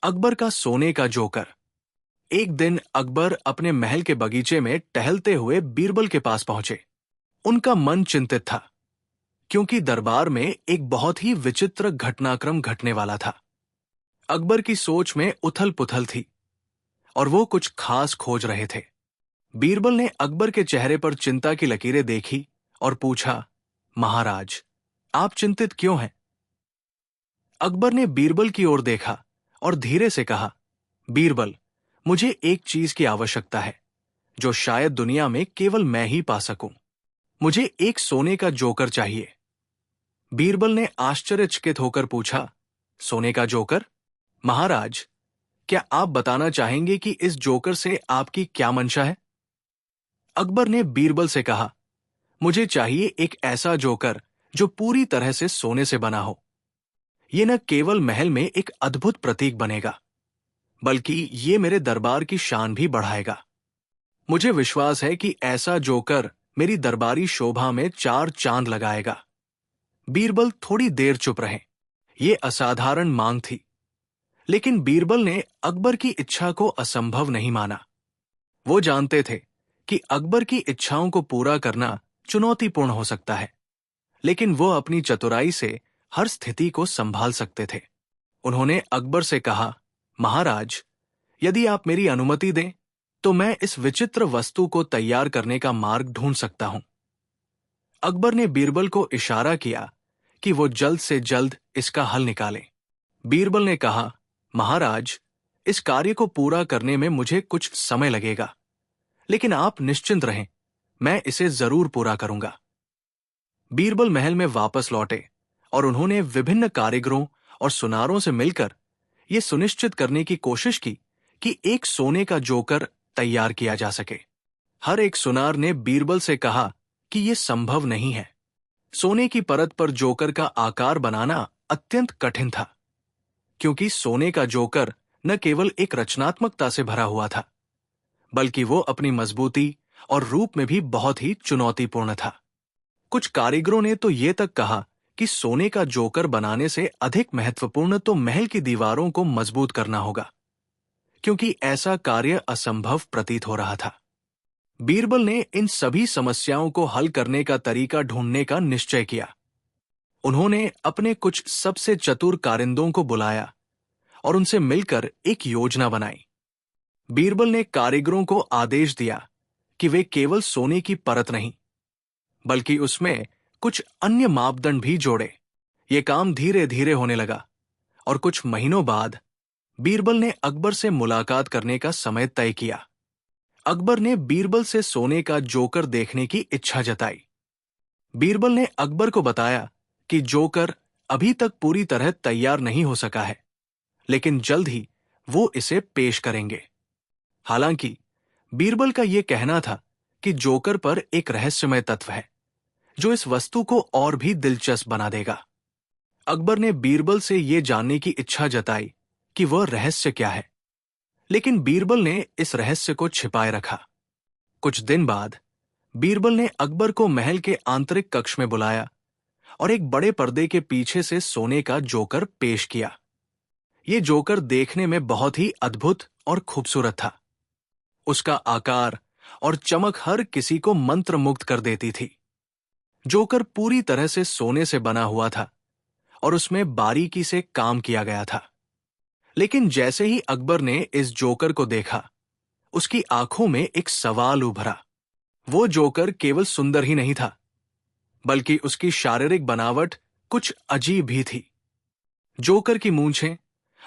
अकबर का सोने का जोकर। एक दिन अकबर अपने महल के बगीचे में टहलते हुए बीरबल के पास पहुंचे। उनका मन चिंतित था, क्योंकि दरबार में एक बहुत ही विचित्र घटनाक्रम घटने वाला था। अकबर की सोच में उथल पुथल थी और वो कुछ खास खोज रहे थे। बीरबल ने अकबर के चेहरे पर चिंता की लकीरें देखी और पूछा, महाराज, आप चिंतित क्यों हैं? अकबर ने बीरबल की ओर देखा और धीरे से कहा, बीरबल, मुझे एक चीज की आवश्यकता है जो शायद दुनिया में केवल मैं ही पा सकूं। मुझे एक सोने का जोकर चाहिए। बीरबल ने आश्चर्यचकित होकर पूछा, सोने का जोकर? महाराज, क्या आप बताना चाहेंगे कि इस जोकर से आपकी क्या मंशा है? अकबर ने बीरबल से कहा, मुझे चाहिए एक ऐसा जोकर जो पूरी तरह से सोने से बना हो। यह न केवल महल में एक अद्भुत प्रतीक बनेगा, बल्कि ये मेरे दरबार की शान भी बढ़ाएगा। मुझे विश्वास है कि ऐसा जोकर मेरी दरबारी शोभा में चार चांद लगाएगा। बीरबल थोड़ी देर चुप रहे। ये असाधारण मांग थी, लेकिन बीरबल ने अकबर की इच्छा को असंभव नहीं माना। वो जानते थे कि अकबर की इच्छाओं को पूरा करना चुनौतीपूर्ण हो सकता है, लेकिन वो अपनी चतुराई से हर स्थिति को संभाल सकते थे। उन्होंने अकबर से कहा, महाराज, यदि आप मेरी अनुमति दें तो मैं इस विचित्र वस्तु को तैयार करने का मार्ग ढूंढ सकता हूं। अकबर ने बीरबल को इशारा किया कि वो जल्द से जल्द इसका हल निकाले। बीरबल ने कहा, महाराज, इस कार्य को पूरा करने में मुझे कुछ समय लगेगा, लेकिन आप निश्चिंत रहें, मैं इसे जरूर पूरा करूंगा। बीरबल महल में वापस लौटे और उन्होंने विभिन्न कारीगरों और सुनारों से मिलकर यह सुनिश्चित करने की कोशिश की कि एक सोने का जोकर तैयार किया जा सके। हर एक सुनार ने बीरबल से कहा कि यह संभव नहीं है। सोने की परत पर जोकर का आकार बनाना अत्यंत कठिन था, क्योंकि सोने का जोकर न केवल एक रचनात्मकता से भरा हुआ था, बल्कि वो अपनी मजबूती और रूप में भी बहुत ही चुनौतीपूर्ण था। कुछ कारीगरों ने तो ये तक कहा कि सोने का जोकर बनाने से अधिक महत्वपूर्ण तो महल की दीवारों को मजबूत करना होगा, क्योंकि ऐसा कार्य असंभव प्रतीत हो रहा था। बीरबल ने इन सभी समस्याओं को हल करने का तरीका ढूंढने का निश्चय किया। उन्होंने अपने कुछ सबसे चतुर कारिंदों को बुलाया और उनसे मिलकर एक योजना बनाई। बीरबल ने कारीगरों को आदेश दिया कि वे केवल सोने की परत नहीं, बल्कि उसमें कुछ अन्य मापदंड भी जोड़े। ये काम धीरे धीरे होने लगा और कुछ महीनों बाद बीरबल ने अकबर से मुलाकात करने का समय तय किया। अकबर ने बीरबल से सोने का जोकर देखने की इच्छा जताई। बीरबल ने अकबर को बताया कि जोकर अभी तक पूरी तरह तैयार नहीं हो सका है, लेकिन जल्द ही वो इसे पेश करेंगे। हालांकि बीरबल का यह कहना था कि जोकर पर एक रहस्यमय तत्व है जो इस वस्तु को और भी दिलचस्प बना देगा। अकबर ने बीरबल से यह जानने की इच्छा जताई कि वह रहस्य क्या है, लेकिन बीरबल ने इस रहस्य को छिपाए रखा। कुछ दिन बाद बीरबल ने अकबर को महल के आंतरिक कक्ष में बुलाया और एक बड़े पर्दे के पीछे से सोने का जोकर पेश किया। यह जोकर देखने में बहुत ही अद्भुत और खूबसूरत था। उसका आकार और चमक हर किसी को मंत्रमुग्ध कर देती थी। जोकर पूरी तरह से सोने से बना हुआ था और उसमें बारीकी से काम किया गया था। लेकिन जैसे ही अकबर ने इस जोकर को देखा, उसकी आंखों में एक सवाल उभरा। वो जोकर केवल सुंदर ही नहीं था, बल्कि उसकी शारीरिक बनावट कुछ अजीब भी थी। जोकर की मूंछें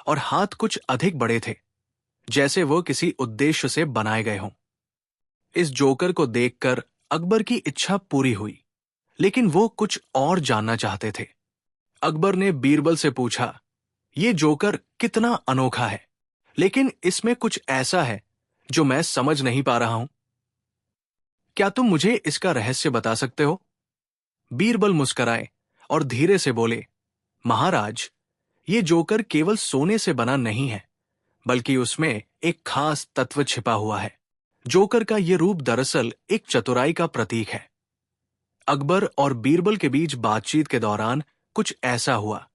और हाथ कुछ अधिक बड़े थे, जैसे वो किसी उद्देश्य से बनाए गए हों। इस जोकर को देखकर अकबर की इच्छा पूरी हुई, लेकिन वो कुछ और जानना चाहते थे। अकबर ने बीरबल से पूछा, ये जोकर कितना अनोखा है, लेकिन इसमें कुछ ऐसा है जो मैं समझ नहीं पा रहा हूं। क्या तुम मुझे इसका रहस्य बता सकते हो? बीरबल मुस्कुराए और धीरे से बोले, महाराज, ये जोकर केवल सोने से बना नहीं है, बल्कि उसमें एक खास तत्व छिपा हुआ है। जोकर का ये रूप दरअसल एक चतुराई का प्रतीक है। अकबर और बीरबल के बीच बातचीत के दौरान कुछ ऐसा हुआ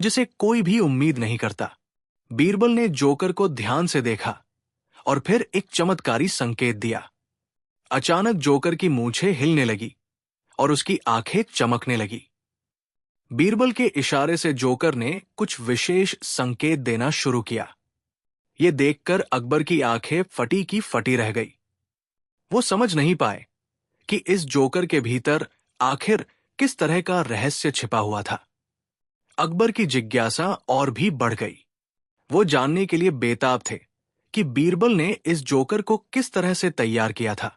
जिसे कोई भी उम्मीद नहीं करता। बीरबल ने जोकर को ध्यान से देखा और फिर एक चमत्कारी संकेत दिया। अचानक जोकर की मूंछें हिलने लगी और उसकी आंखें चमकने लगी। बीरबल के इशारे से जोकर ने कुछ विशेष संकेत देना शुरू किया। ये देखकर अकबर की आंखें फटी की फटी रह गई। वो समझ नहीं पाए कि इस जोकर के भीतर आखिर किस तरह का रहस्य छिपा हुआ था। अकबर की जिज्ञासा और भी बढ़ गई। वो जानने के लिए बेताब थे कि बीरबल ने इस जोकर को किस तरह से तैयार किया था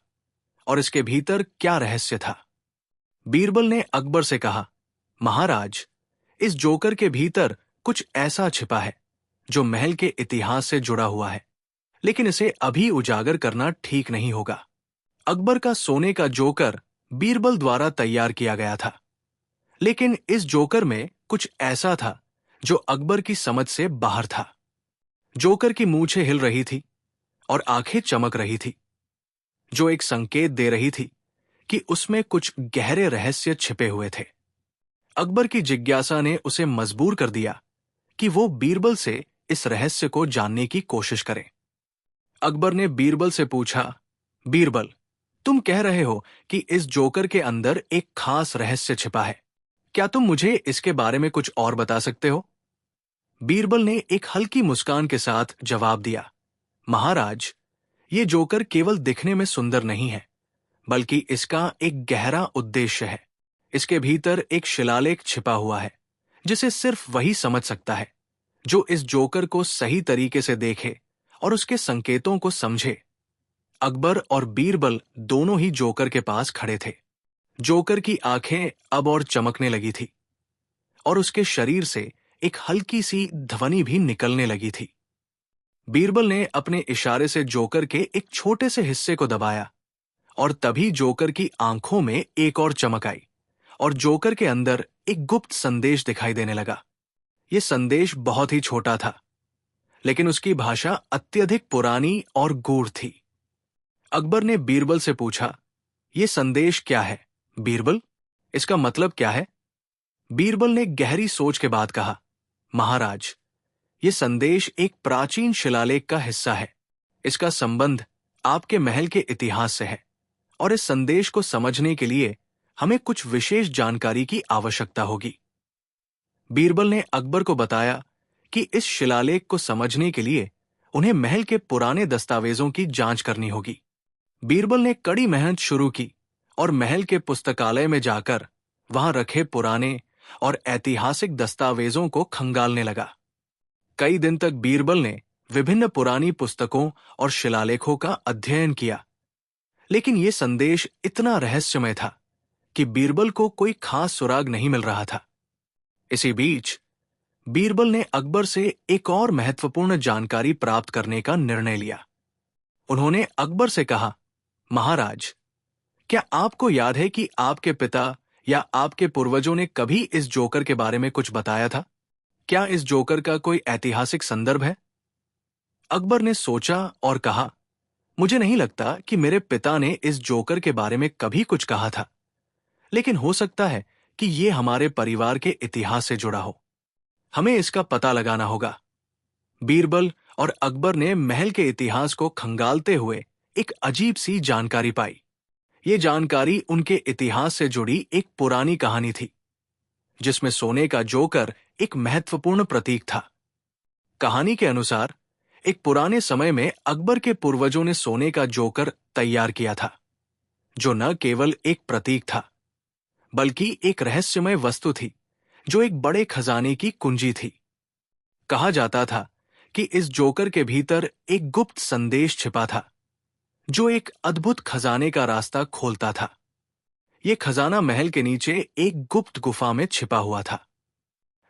और इसके भीतर क्या रहस्य था। बीरबल ने अकबर से कहा, महाराज, इस जोकर के भीतर कुछ ऐसा छिपा है जो महल के इतिहास से जुड़ा हुआ है, लेकिन इसे अभी उजागर करना ठीक नहीं होगा। अकबर का सोने का जोकर बीरबल द्वारा तैयार किया गया था, लेकिन इस जोकर में कुछ ऐसा था जो अकबर की समझ से बाहर था। जोकर की मूंछें हिल रही थी और आंखें चमक रही थी, जो एक संकेत दे रही थी कि उसमें कुछ गहरे रहस्य छिपे हुए थे। अकबर की जिज्ञासा ने उसे मजबूर कर दिया कि वो बीरबल से इस रहस्य को जानने की कोशिश करे। अकबर ने बीरबल से पूछा, बीरबल, तुम कह रहे हो कि इस जोकर के अंदर एक खास रहस्य छिपा है। क्या तुम मुझे इसके बारे में कुछ और बता सकते हो? बीरबल ने एक हल्की मुस्कान के साथ जवाब दिया, महाराज, ये जोकर केवल दिखने में सुंदर नहीं है, बल्कि इसका एक गहरा उद्देश्य है। इसके भीतर एक शिलालेख छिपा हुआ है जिसे सिर्फ वही समझ सकता है जो इस जोकर को सही तरीके से देखे और उसके संकेतों को समझे। अकबर और बीरबल दोनों ही जोकर के पास खड़े थे। जोकर की आंखें अब और चमकने लगी थी और उसके शरीर से एक हल्की सी ध्वनि भी निकलने लगी थी। बीरबल ने अपने इशारे से जोकर के एक छोटे से हिस्से को दबाया और तभी जोकर की आंखों में एक और चमक आई और जोकर के अंदर एक गुप्त संदेश दिखाई देने लगा। यह संदेश बहुत ही छोटा था, लेकिन उसकी भाषा अत्यधिक पुरानी और गूढ़ थी। अकबर ने बीरबल से पूछा, यह संदेश क्या है बीरबल? इसका मतलब क्या है? बीरबल ने गहरी सोच के बाद कहा, महाराज, यह संदेश एक प्राचीन शिलालेख का हिस्सा है। इसका संबंध आपके महल के इतिहास से है और इस संदेश को समझने के लिए हमें कुछ विशेष जानकारी की आवश्यकता होगी। बीरबल ने अकबर को बताया कि इस शिलालेख को समझने के लिए उन्हें महल के पुराने दस्तावेजों की जांच करनी होगी। बीरबल ने कड़ी मेहनत शुरू की और महल के पुस्तकालय में जाकर वहां रखे पुराने और ऐतिहासिक दस्तावेजों को खंगालने लगा। कई दिन तक बीरबल ने विभिन्न पुरानी पुस्तकों और शिलालेखों का अध्ययन किया, लेकिन यह संदेश इतना रहस्यमय था कि बीरबल को कोई खास सुराग नहीं मिल रहा था। इसी बीच बीरबल ने अकबर से एक और महत्वपूर्ण जानकारी प्राप्त करने का निर्णय लिया। उन्होंने अकबर से कहा, महाराज, क्या आपको याद है कि आपके पिता या आपके पूर्वजों ने कभी इस जोकर के बारे में कुछ बताया था? क्या इस जोकर का कोई ऐतिहासिक संदर्भ है? अकबर ने सोचा और कहा, मुझे नहीं लगता कि मेरे पिता ने इस जोकर के बारे में कभी कुछ कहा था, लेकिन हो सकता है कि यह हमारे परिवार के इतिहास से जुड़ा हो। हमें इसका पता लगाना होगा। बीरबल और अकबर ने महल के इतिहास को खंगालते हुए एक अजीब सी जानकारी पाई। ये जानकारी उनके इतिहास से जुड़ी एक पुरानी कहानी थी, जिसमें सोने का जोकर एक महत्वपूर्ण प्रतीक था। कहानी के अनुसार एक पुराने समय में अकबर के पूर्वजों ने सोने का जोकर तैयार किया था, जो न केवल एक प्रतीक था, बल्कि एक रहस्यमय वस्तु थी जो एक बड़े खजाने की कुंजी थी। कहा जाता था कि इस जोकर के भीतर एक गुप्त संदेश छिपा था, जो एक अद्भुत खजाने का रास्ता खोलता था। यह खजाना महल के नीचे एक गुप्त गुफा में छिपा हुआ था,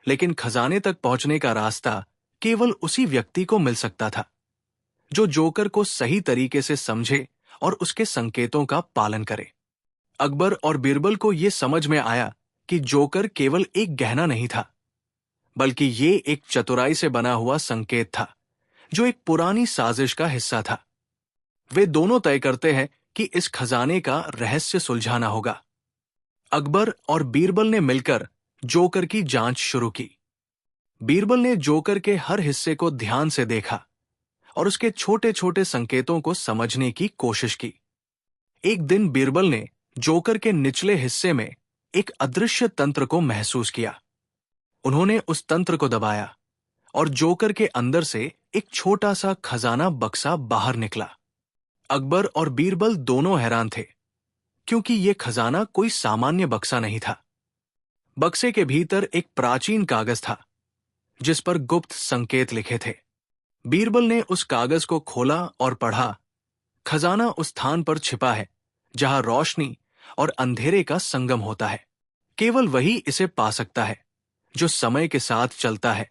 लेकिन खजाने तक पहुंचने का रास्ता केवल उसी व्यक्ति को मिल सकता था जो जोकर को सही तरीके से समझे और उसके संकेतों का पालन करे। अकबर और बीरबल को यह समझ में आया कि जोकर केवल एक गहना नहीं था, बल्कि ये एक चतुराई से बना हुआ संकेत था, जो एक पुरानी साजिश का हिस्सा था। वे दोनों तय करते हैं कि इस खजाने का रहस्य सुलझाना होगा। अकबर और बीरबल ने मिलकर जोकर की जांच शुरू की। बीरबल ने जोकर के हर हिस्से को ध्यान से देखा और उसके छोटे छोटे संकेतों को समझने की कोशिश की। एक दिन बीरबल ने जोकर के निचले हिस्से में एक अदृश्य तंत्र को महसूस किया। उन्होंने उस तंत्र को दबाया और जोकर के अंदर से एक छोटा सा खजाना बक्सा बाहर निकला। अकबर और बीरबल दोनों हैरान थे, क्योंकि यह खजाना कोई सामान्य बक्सा नहीं था। बक्से के भीतर एक प्राचीन कागज था, जिस पर गुप्त संकेत लिखे थे। बीरबल ने उस कागज को खोला और पढ़ा। खजाना उस स्थान पर छिपा है जहां रोशनी और अंधेरे का संगम होता है। केवल वही इसे पा सकता है जो समय के साथ चलता है।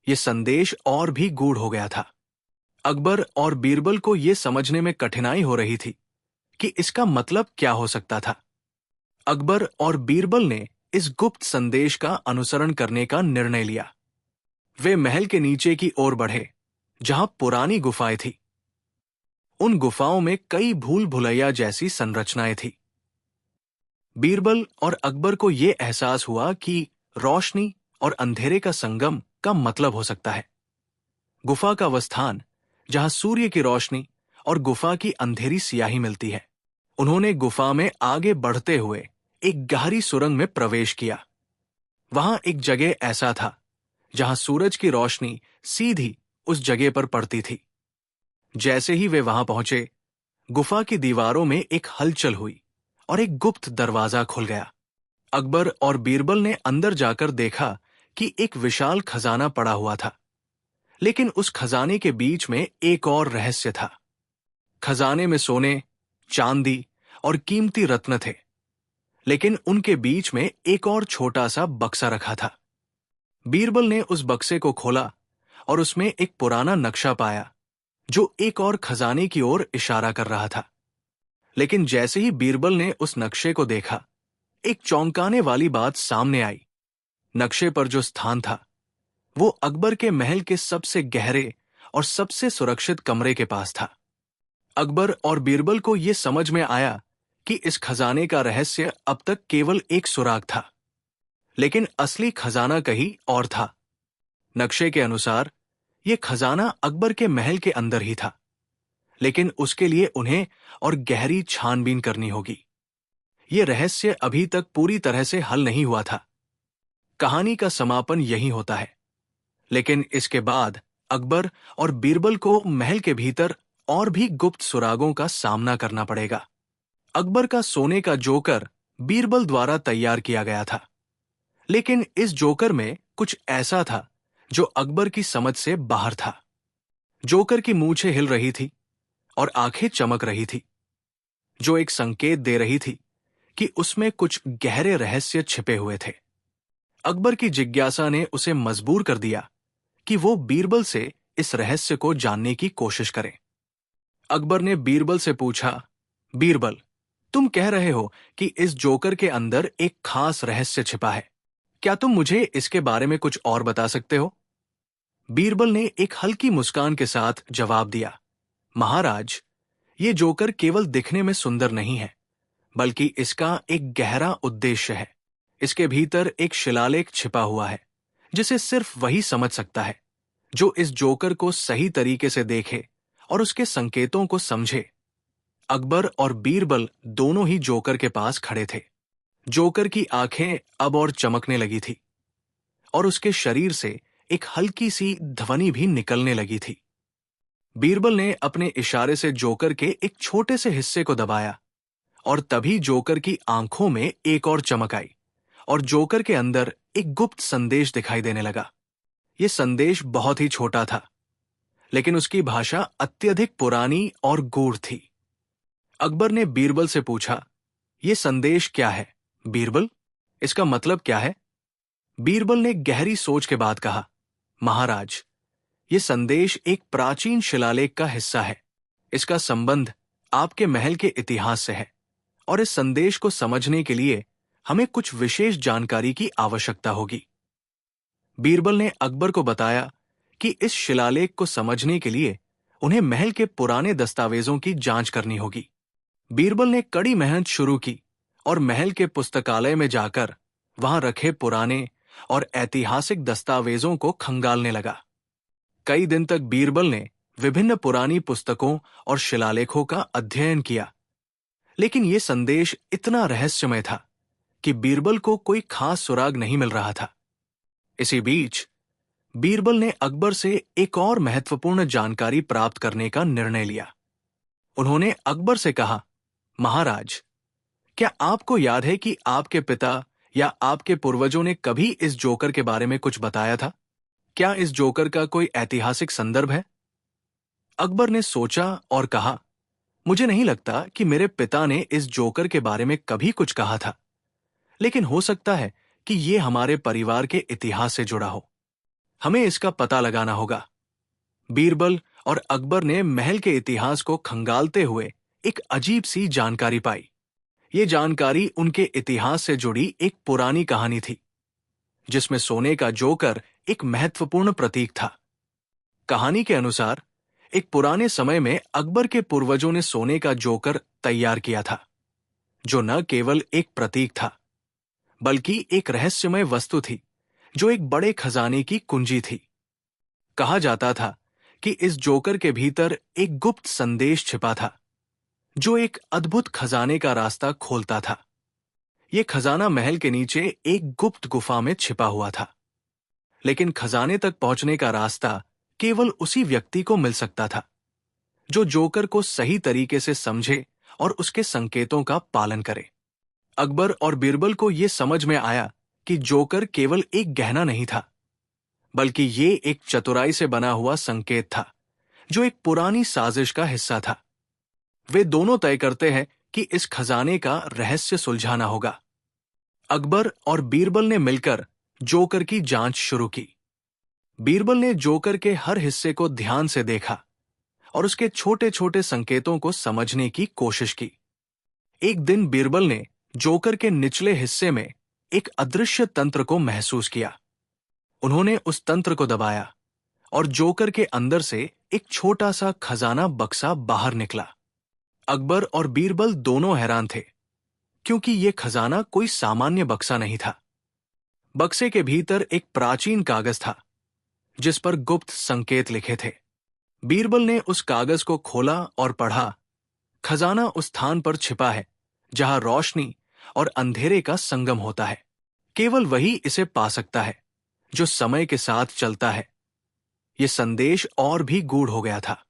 यह संदेश और भी गूढ़ हो गया था। अकबर और बीरबल को यह समझने में कठिनाई हो रही थी कि इसका मतलब क्या हो सकता था। अकबर और बीरबल ने इस गुप्त संदेश का अनुसरण करने का निर्णय लिया। वे महल के नीचे की ओर बढ़े, जहां पुरानी गुफाएं थी। उन गुफाओं में कई भूल भुलैया जैसी संरचनाएं थी। बीरबल और अकबर को यह एहसास हुआ कि रोशनी और अंधेरे का संगम का मतलब हो सकता है। गुफा का वह स्थान जहां सूर्य की रोशनी और गुफा की अंधेरी सियाही मिलती है। उन्होंने गुफा में आगे बढ़ते हुए एक गहरी सुरंग में प्रवेश किया। वहां एक जगह ऐसा था जहां सूरज की रोशनी सीधी उस जगह पर पड़ती थी। जैसे ही वे वहां पहुंचे, गुफा की दीवारों में एक हलचल हुई और एक गुप्त दरवाजा खुल गया। अकबर और बीरबल ने अंदर जाकर देखा कि एक विशाल खजाना पड़ा हुआ था, लेकिन उस खजाने के बीच में एक और रहस्य था। खजाने में सोने, चांदी और कीमती रत्न थे, लेकिन उनके बीच में एक और छोटा सा बक्सा रखा था। बीरबल ने उस बक्से को खोला और उसमें एक पुराना नक्शा पाया जो एक और खजाने की ओर इशारा कर रहा था। लेकिन जैसे ही बीरबल ने उस नक्शे को देखा, एक चौंकाने वाली बात सामने आई। नक्शे पर जो स्थान था, वो अकबर के महल के सबसे गहरे और सबसे सुरक्षित कमरे के पास था। अकबर और बीरबल को यह समझ में आया कि इस खजाने का रहस्य अब तक केवल एक सुराग था, लेकिन असली खजाना कहीं और था। नक्शे के अनुसार यह खजाना अकबर के महल के अंदर ही था, लेकिन उसके लिए उन्हें और गहरी छानबीन करनी होगी। यह रहस्य अभी तक पूरी तरह से हल नहीं हुआ था। कहानी का समापन यही होता है, लेकिन इसके बाद अकबर और बीरबल को महल के भीतर और भी गुप्त सुरागों का सामना करना पड़ेगा। अकबर का सोने का जोकर बीरबल द्वारा तैयार किया गया था, लेकिन इस जोकर में कुछ ऐसा था जो अकबर की समझ से बाहर था। जोकर की मूंछें हिल रही थी और आंखें चमक रही थी, जो एक संकेत दे रही थी कि उसमें कुछ गहरे रहस्य छिपे हुए थे। अकबर की जिज्ञासा ने उसे मजबूर कर दिया कि वो बीरबल से इस रहस्य को जानने की कोशिश करे। अकबर ने बीरबल से पूछा, बीरबल, तुम कह रहे हो कि इस जोकर के अंदर एक खास रहस्य छिपा है। क्या तुम मुझे इसके बारे में कुछ और बता सकते हो? बीरबल ने एक हल्की मुस्कान के साथ जवाब दिया, महाराज, ये जोकर केवल दिखने में सुंदर नहीं है, बल्कि इसका एक गहरा उद्देश्य है। इसके भीतर एक शिलालेख छिपा हुआ है, जिसे सिर्फ वही समझ सकता है जो इस जोकर को सही तरीके से देखे और उसके संकेतों को समझे। अकबर और बीरबल दोनों ही जोकर के पास खड़े थे। जोकर की आंखें अब और चमकने लगी थी और उसके शरीर से एक हल्की सी ध्वनि भी निकलने लगी थी। बीरबल ने अपने इशारे से जोकर के एक छोटे से हिस्से को दबाया और तभी जोकर की आंखों में एक और चमक आई और जोकर के अंदर एक गुप्त संदेश दिखाई देने लगा। यह संदेश बहुत ही छोटा था, लेकिन उसकी भाषा अत्यधिक पुरानी और गूढ़ थी। अकबर ने बीरबल से पूछा, यह संदेश क्या है बीरबल? इसका मतलब क्या है? बीरबल ने गहरी सोच के बाद कहा, महाराज, यह संदेश एक प्राचीन शिलालेख का हिस्सा है। इसका संबंध आपके महल के इतिहास से है और इस संदेश को समझने के लिए हमें कुछ विशेष जानकारी की आवश्यकता होगी। बीरबल ने अकबर को बताया कि इस शिलालेख को समझने के लिए उन्हें महल के पुराने दस्तावेजों की जांच करनी होगी। बीरबल ने कड़ी मेहनत शुरू की और महल के पुस्तकालय में जाकर वहां रखे पुराने और ऐतिहासिक दस्तावेजों को खंगालने लगा। कई दिन तक बीरबल ने विभिन्न पुरानी पुस्तकों और शिलालेखों का अध्ययन किया, लेकिन यह संदेश इतना रहस्यमय था कि बीरबल को कोई खास सुराग नहीं मिल रहा था। इसी बीच बीरबल ने अकबर से एक और महत्वपूर्ण जानकारी प्राप्त करने का निर्णय लिया। उन्होंने अकबर से कहा, महाराज, क्या आपको याद है कि आपके पिता या आपके पूर्वजों ने कभी इस जोकर के बारे में कुछ बताया था? क्या इस जोकर का कोई ऐतिहासिक संदर्भ है? अकबर ने सोचा और कहा, मुझे नहीं लगता कि मेरे पिता ने इस जोकर के बारे में कभी कुछ कहा था, लेकिन हो सकता है कि यह हमारे परिवार के इतिहास से जुड़ा हो। हमें इसका पता लगाना होगा। बीरबल और अकबर ने महल के इतिहास को खंगालते हुए एक अजीब सी जानकारी पाई। ये जानकारी उनके इतिहास से जुड़ी एक पुरानी कहानी थी, जिसमें सोने का जोकर एक महत्वपूर्ण प्रतीक था। कहानी के अनुसार एक पुराने समय में अकबर के पूर्वजों ने सोने का जोकर तैयार किया था, जो न केवल एक प्रतीक था, बल्कि एक रहस्यमय वस्तु थी जो एक बड़े खजाने की कुंजी थी। कहा जाता था कि इस जोकर के भीतर एक गुप्त संदेश छिपा था, जो एक अद्भुत खजाने का रास्ता खोलता था। यह खजाना महल के नीचे एक गुप्त गुफा में छिपा हुआ था, लेकिन खजाने तक पहुंचने का रास्ता केवल उसी व्यक्ति को मिल सकता था जो जोकर को सही तरीके से समझे और उसके संकेतों का पालन करे। अकबर और बीरबल को यह समझ में आया कि जोकर केवल एक गहना नहीं था, बल्कि ये एक चतुराई से बना हुआ संकेत था, जो एक पुरानी साजिश का हिस्सा था। वे दोनों तय करते हैं कि इस खजाने का रहस्य सुलझाना होगा। अकबर और बीरबल ने मिलकर जोकर की जांच शुरू की। बीरबल ने जोकर के हर हिस्से को ध्यान से देखा और उसके छोटे छोटे संकेतों को समझने की कोशिश की। एक दिन बीरबल ने जोकर के निचले हिस्से में एक अदृश्य तंत्र को महसूस किया। उन्होंने उस तंत्र को दबाया और जोकर के अंदर से एक छोटा सा खजाना बक्सा बाहर निकला। अकबर और बीरबल दोनों हैरान थे, क्योंकि यह खजाना कोई सामान्य बक्सा नहीं था। बक्से के भीतर एक प्राचीन कागज था, जिस पर गुप्त संकेत लिखे थे। बीरबल ने उस कागज को खोला और पढ़ा। खजाना उस स्थान पर छिपा है जहां रोशनी और अंधेरे का संगम होता है। केवल वही इसे पा सकता है जो समय के साथ चलता है। यह संदेश और भी गूढ़ हो गया था।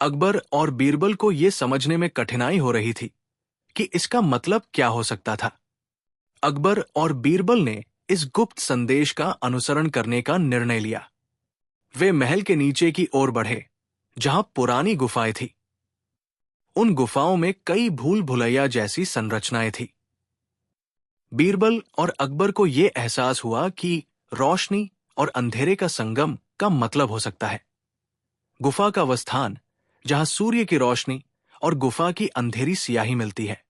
अकबर और बीरबल को यह समझने में कठिनाई हो रही थी कि इसका मतलब क्या हो सकता था। अकबर और बीरबल ने इस गुप्त संदेश का अनुसरण करने का निर्णय लिया। वे महल के नीचे की ओर बढ़े, जहां पुरानी गुफाएं थी। उन गुफाओं में कई भूल भुलैया जैसी संरचनाएं थी। बीरबल और अकबर को यह एहसास हुआ कि रोशनी और अंधेरे का संगम का मतलब हो सकता है। गुफा का वह स्थान जहां सूर्य की रोशनी और गुफा की अंधेरी सियाही मिलती है।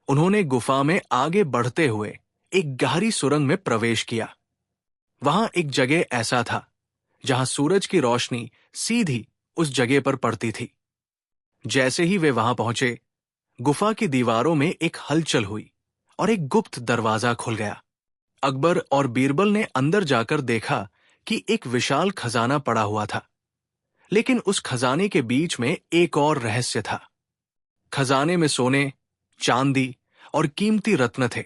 उन्होंने गुफा में आगे बढ़ते हुए एक गहरी सुरंग में प्रवेश किया। वहां एक जगह ऐसा था जहां सूरज की रोशनी सीधी उस जगह पर पड़ती थी। जैसे ही वे वहां पहुंचे, गुफा की दीवारों में एक हलचल हुई और एक गुप्त दरवाजा खुल गया। अकबर और बीरबल ने अंदर जाकर देखा कि एक विशाल खजाना पड़ा हुआ था, लेकिन उस खजाने के बीच में एक और रहस्य था। खजाने में सोने, चांदी और कीमती रत्न थे,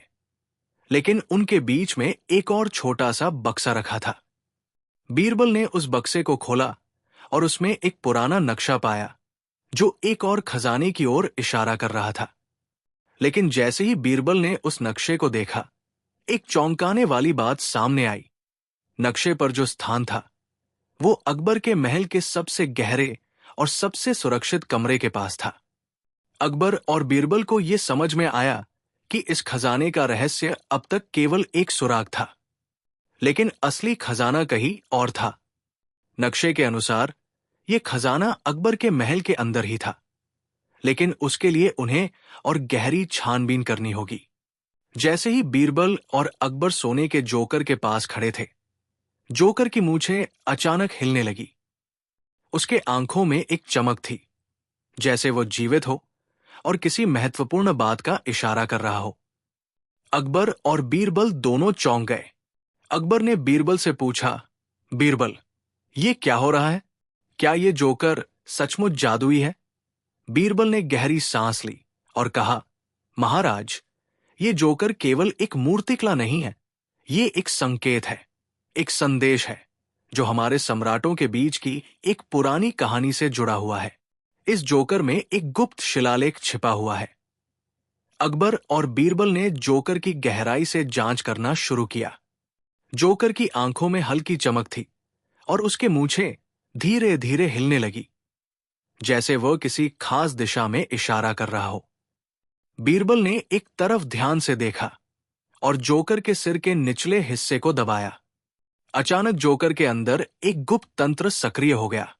लेकिन उनके बीच में एक और छोटा सा बक्सा रखा था। बीरबल ने उस बक्से को खोला और उसमें एक पुराना नक्शा पाया, जो एक और खजाने की ओर इशारा कर रहा था। लेकिन जैसे ही बीरबल ने उस नक्शे को देखा, एक चौंकाने वाली बात सामने आई। नक्शे पर जो स्थान था, वो अकबर के महल के सबसे गहरे और सबसे सुरक्षित कमरे के पास था। अकबर और बीरबल को यह समझ में आया कि इस खजाने का रहस्य अब तक केवल एक सुराग था, लेकिन असली खजाना कहीं और था। नक्शे के अनुसार यह खजाना अकबर के महल के अंदर ही था, लेकिन उसके लिए उन्हें और गहरी छानबीन करनी होगी। जैसे ही बीरबल और अकबर सोने के जोकर के पास खड़े थे, जोकर की मूछें अचानक हिलने लगी। उसके आंखों में एक चमक थी, जैसे वो जीवित हो और किसी महत्वपूर्ण बात का इशारा कर रहा हो। अकबर और बीरबल दोनों चौंक गए। अकबर ने बीरबल से पूछा, बीरबल, ये क्या हो रहा है? क्या ये जोकर सचमुच जादुई है? बीरबल ने गहरी सांस ली और कहा, महाराज, ये जोकर केवल एक मूर्तिकला नहीं है। ये एक संकेत है, एक संदेश है, जो हमारे सम्राटों के बीच की एक पुरानी कहानी से जुड़ा हुआ है। इस जोकर में एक गुप्त शिलालेख छिपा हुआ है। अकबर और बीरबल ने जोकर की गहराई से जांच करना शुरू किया। जोकर की आंखों में हल्की चमक थी और उसके मूछें धीरे धीरे हिलने लगी, जैसे वह किसी खास दिशा में इशारा कर रहा हो। बीरबल ने एक तरफ ध्यान से देखा और जोकर के सिर के निचले हिस्से को दबाया। अचानक जोकर के अंदर एक गुप्त तंत्र सक्रिय हो गया।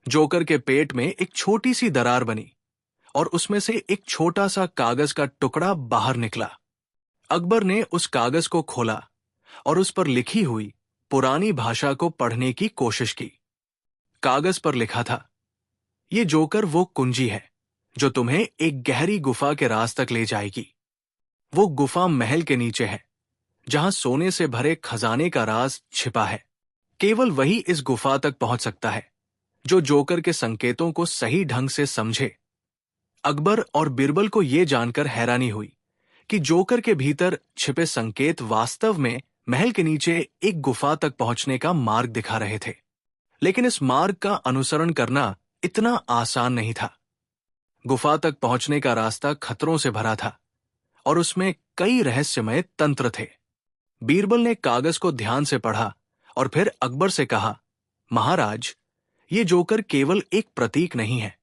जोकर के पेट में एक छोटी सी दरार बनी और उसमें से एक छोटा सा कागज का टुकड़ा बाहर निकला। अकबर ने उस कागज को खोला और उस पर लिखी हुई पुरानी भाषा को पढ़ने की कोशिश की। कागज पर लिखा था, ये जोकर वो कुंजी है जो तुम्हें एक गहरी गुफा के राज तक ले जाएगी। वो गुफा महल के नीचे है, जहां सोने से भरे खजाने का राज छिपा है। केवल वही इस गुफा तक पहुंच सकता है जो जोकर के संकेतों को सही ढंग से समझे। अकबर और बीरबल को यह जानकर हैरानी हुई कि जोकर के भीतर छिपे संकेत वास्तव में महल के नीचे एक गुफा तक पहुंचने का मार्ग दिखा रहे थे। लेकिन इस मार्ग का अनुसरण करना इतना आसान नहीं था। गुफा तक पहुंचने का रास्ता खतरों से भरा था और उसमें कई रहस्यमय तंत्र थे। बीरबल ने कागज को ध्यान से पढ़ा और फिर अकबर से कहा, महाराज, ये जोकर केवल एक प्रतीक नहीं है,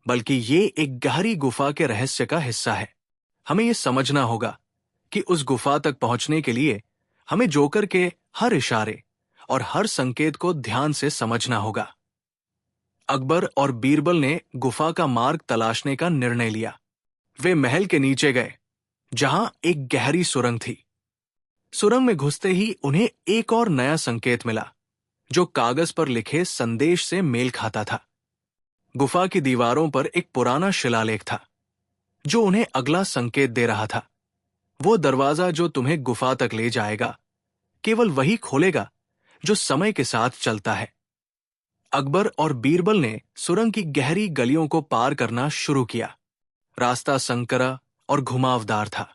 बल्कि ये एक गहरी गुफा के रहस्य का हिस्सा है। हमें यह समझना होगा कि उस गुफा तक पहुंचने के लिए हमें जोकर के हर इशारे और हर संकेत को ध्यान से समझना होगा। अकबर और बीरबल ने गुफा का मार्ग तलाशने का निर्णय लिया। वे महल के नीचे गए, जहां एक गहरी सुरंग थी। सुरंग में घुसते ही उन्हें एक और नया संकेत मिला, जो कागज पर लिखे संदेश से मेल खाता था। गुफा की दीवारों पर एक पुराना शिलालेख था, जो उन्हें अगला संकेत दे रहा था। वो दरवाजा जो तुम्हें गुफा तक ले जाएगा, केवल वही खोलेगा जो समय के साथ चलता है। अकबर और बीरबल ने सुरंग की गहरी गलियों को पार करना शुरू किया। रास्ता संकरा और घुमावदार था,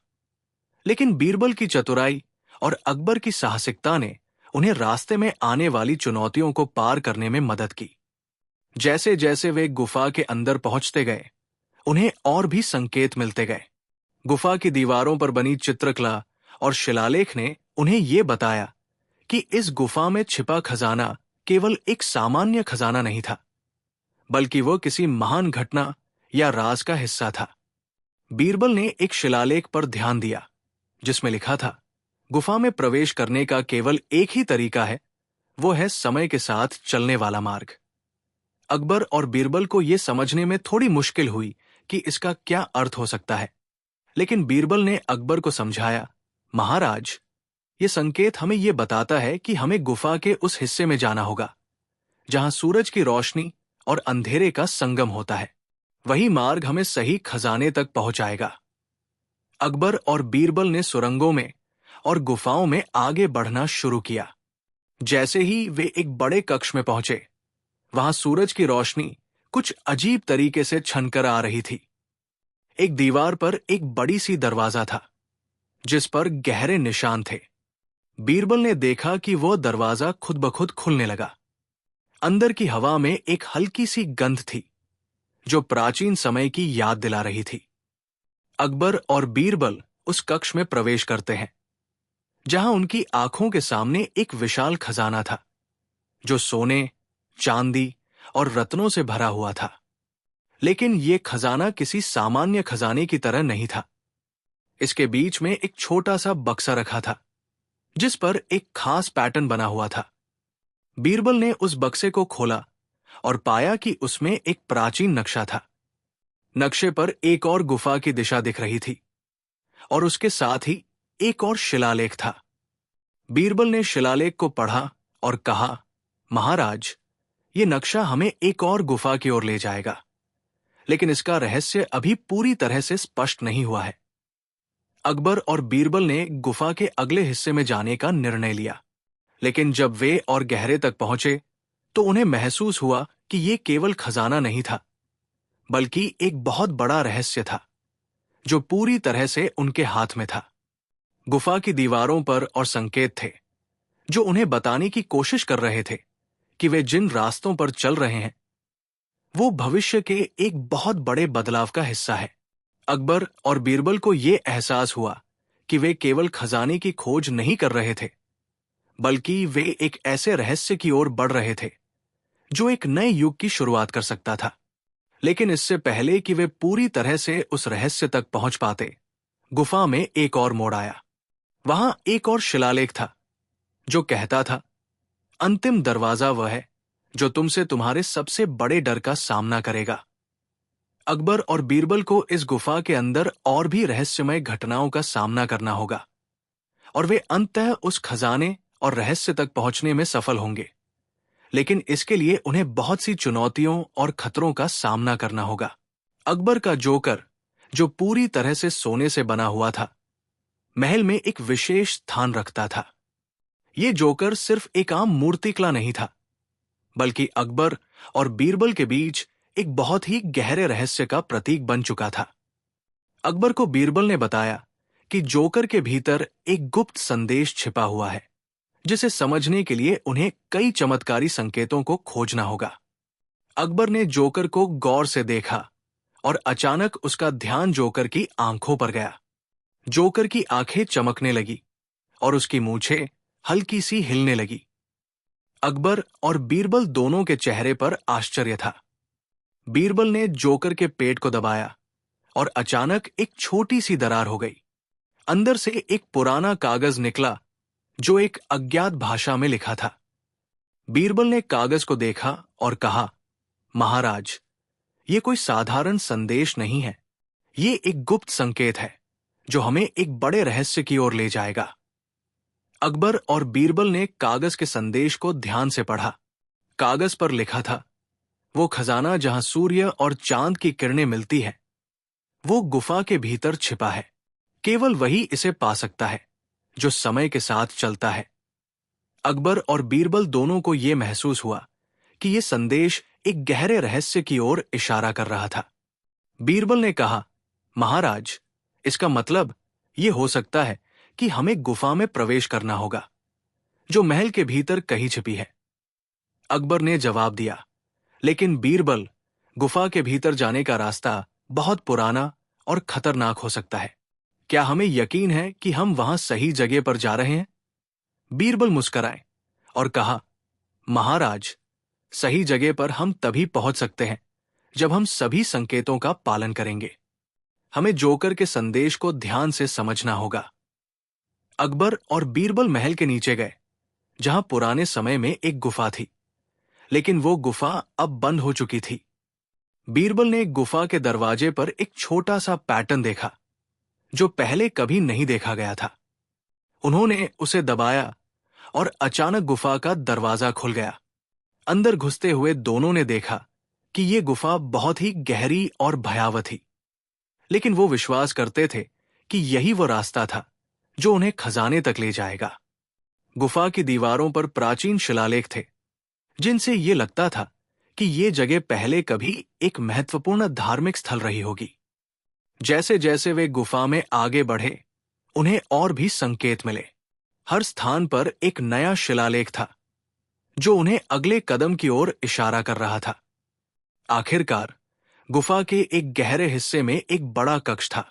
लेकिन बीरबल की चतुराई और अकबर की साहसिकता ने उन्हें रास्ते में आने वाली चुनौतियों को पार करने में मदद की। जैसे जैसे वे गुफा के अंदर पहुंचते गए, उन्हें और भी संकेत मिलते गए। गुफा की दीवारों पर बनी चित्रकला और शिलालेख ने उन्हें यह बताया कि इस गुफा में छिपा खजाना केवल एक सामान्य खजाना नहीं था, बल्कि वो किसी महान घटना या राज का हिस्सा था। बीरबल ने एक शिलालेख पर ध्यान दिया, जिसमें लिखा था, गुफा में प्रवेश करने का केवल एक ही तरीका है, वो है समय के साथ चलने वाला मार्ग। अकबर और बीरबल को यह समझने में थोड़ी मुश्किल हुई कि इसका क्या अर्थ हो सकता है, लेकिन बीरबल ने अकबर को समझाया, महाराज, ये संकेत हमें यह बताता है कि हमें गुफा के उस हिस्से में जाना होगा जहां सूरज की रोशनी और अंधेरे का संगम होता है। वही मार्ग हमें सही खजाने तक पहुंचाएगा। अकबर और बीरबल ने सुरंगों में और गुफाओं में आगे बढ़ना शुरू किया। जैसे ही वे एक बड़े कक्ष में पहुंचे, वहां सूरज की रोशनी कुछ अजीब तरीके से छनकर आ रही थी। एक दीवार पर एक बड़ी सी दरवाजा था, जिस पर गहरे निशान थे। बीरबल ने देखा कि वह दरवाजा खुद ब खुद खुलने लगा। अंदर की हवा में एक हल्की सी गंध थी, जो प्राचीन समय की याद दिला रही थी। अकबर और बीरबल उस कक्ष में प्रवेश करते हैं, जहां उनकी आंखों के सामने एक विशाल खजाना था, जो सोने, चांदी और रत्नों से भरा हुआ था। लेकिन यह खजाना किसी सामान्य खजाने की तरह नहीं था। इसके बीच में एक छोटा सा बक्सा रखा था, जिस पर एक खास पैटर्न बना हुआ था। बीरबल ने उस बक्से को खोला और पाया कि उसमें एक प्राचीन नक्शा था। नक्शे पर एक और गुफा की दिशा दिख रही थी और उसके साथ ही एक और शिलालेख था। बीरबल ने शिलालेख को पढ़ा और कहा, महाराज, ये नक्शा हमें एक और गुफा की ओर ले जाएगा, लेकिन इसका रहस्य अभी पूरी तरह से स्पष्ट नहीं हुआ है। अकबर और बीरबल ने गुफा के अगले हिस्से में जाने का निर्णय लिया। लेकिन जब वे और गहरे तक पहुंचे तो उन्हें महसूस हुआ कि ये केवल खजाना नहीं था, बल्कि एक बहुत बड़ा रहस्य था जो पूरी तरह से उनके हाथ में था। गुफा की दीवारों पर और संकेत थे जो उन्हें बताने की कोशिश कर रहे थे कि वे जिन रास्तों पर चल रहे हैं वो भविष्य के एक बहुत बड़े बदलाव का हिस्सा है। अकबर और बीरबल को यह एहसास हुआ कि वे केवल खजाने की खोज नहीं कर रहे थे, बल्कि वे एक ऐसे रहस्य की ओर बढ़ रहे थे जो एक नए युग की शुरुआत कर सकता था। लेकिन इससे पहले कि वे पूरी तरह से उस रहस्य तक पहुंच पाते, गुफा में एक और मोड़ आया। वहां एक और शिलालेख था जो कहता था, अंतिम दरवाजा वह है जो तुमसे तुम्हारे सबसे बड़े डर का सामना करेगा। अकबर और बीरबल को इस गुफा के अंदर और भी रहस्यमय घटनाओं का सामना करना होगा और वे अंततः उस खजाने और रहस्य तक पहुंचने में सफल होंगे। लेकिन इसके लिए उन्हें बहुत सी चुनौतियों और खतरों का सामना करना होगा। अकबर का जोकर, जो पूरी तरह से सोने से बना हुआ था, महल में एक विशेष स्थान रखता था। यह जोकर सिर्फ एक आम मूर्तिकला नहीं था, बल्कि अकबर और बीरबल के बीच एक बहुत ही गहरे रहस्य का प्रतीक बन चुका था। अकबर को बीरबल ने बताया कि जोकर के भीतर एक गुप्त संदेश छिपा हुआ है, जिसे समझने के लिए उन्हें कई चमत्कारी संकेतों को खोजना होगा। अकबर ने जोकर को गौर से देखा और अचानक उसका ध्यान जोकर की आंखों पर गया। जोकर की आंखें चमकने लगी और उसकी मूछें हल्की सी हिलने लगी। अकबर और बीरबल दोनों के चेहरे पर आश्चर्य था। बीरबल ने जोकर के पेट को दबाया और अचानक एक छोटी सी दरार हो गई। अंदर से एक पुराना कागज निकला जो एक अज्ञात भाषा में लिखा था। बीरबल ने कागज को देखा और कहा, महाराज, ये कोई साधारण संदेश नहीं है। ये एक गुप्त संकेत है जो हमें एक बड़े रहस्य की ओर ले जाएगा। अकबर और बीरबल ने कागज के संदेश को ध्यान से पढ़ा। कागज पर लिखा था, वो खजाना जहां सूर्य और चांद की किरणें मिलती है, वो गुफा के भीतर छिपा है। केवल वही इसे पा सकता है जो समय के साथ चलता है। अकबर और बीरबल दोनों को यह महसूस हुआ कि यह संदेश एक गहरे रहस्य की ओर इशारा कर रहा था। बीरबल ने कहा, महाराज, इसका मतलब यह हो सकता है कि हमें गुफा में प्रवेश करना होगा जो महल के भीतर कहीं छिपी है। अकबर ने जवाब दिया, लेकिन बीरबल, गुफा के भीतर जाने का रास्ता बहुत पुराना और खतरनाक हो सकता है। क्या हमें यकीन है कि हम वहां सही जगह पर जा रहे हैं? बीरबल मुस्कुराए और कहा, महाराज, सही जगह पर हम तभी पहुंच सकते हैं जब हम सभी संकेतों का पालन करेंगे। हमें जोकर के संदेश को ध्यान से समझना होगा। अकबर और बीरबल महल के नीचे गए, जहां पुराने समय में एक गुफा थी, लेकिन वो गुफा अब बंद हो चुकी थी। बीरबल ने गुफा के दरवाजे पर एक छोटा सा पैटर्न देखा जो पहले कभी नहीं देखा गया था। उन्होंने उसे दबाया और अचानक गुफा का दरवाजा खुल गया। अंदर घुसते हुए दोनों ने देखा कि यह गुफा बहुत ही गहरी और भयावह थी, लेकिन वो विश्वास करते थे कि यही वो रास्ता था जो उन्हें खजाने तक ले जाएगा। गुफा की दीवारों पर प्राचीन शिलालेख थे जिनसे ये लगता था कि ये जगह पहले कभी एक महत्वपूर्ण धार्मिक स्थल रही होगी। जैसे जैसे वे गुफा में आगे बढ़े, उन्हें और भी संकेत मिले। हर स्थान पर एक नया शिलालेख था जो उन्हें अगले कदम की ओर इशारा कर रहा था। आखिरकार गुफा के एक गहरे हिस्से में एक बड़ा कक्ष था